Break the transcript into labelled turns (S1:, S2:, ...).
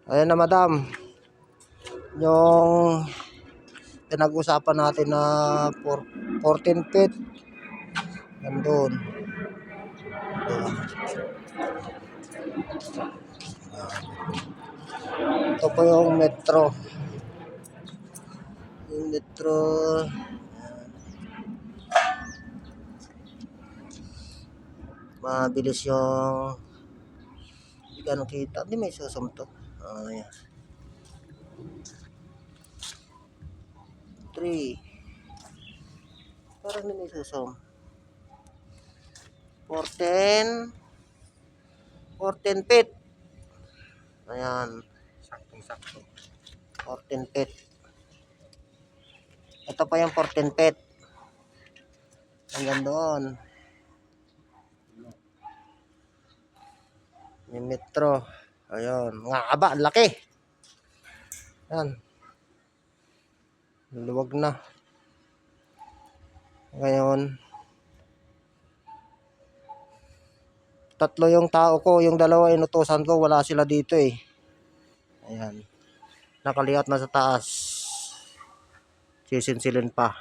S1: Ayan na madam, yung pinag-usapan natin na 14 feet. Nandun. Ito po yung metro. Yung metro. Mabilis yung hindi ka nakita. Hindi may susumto. Ayan. 3. Parang hindi may susum. 14 feet. Ayan. Saktong-sakto. 14 feet. Ito pa yung 14 feet. Hanggang doon. Yung metro. Ayun. Mga kaba, ang laki. Ayan. Luwag na. Ngayon, tatlo yung tao ko. Yung dalawa inutusan ko, wala sila dito eh. Ayan. Nakaliot na sa taas. Sisinsilin pa.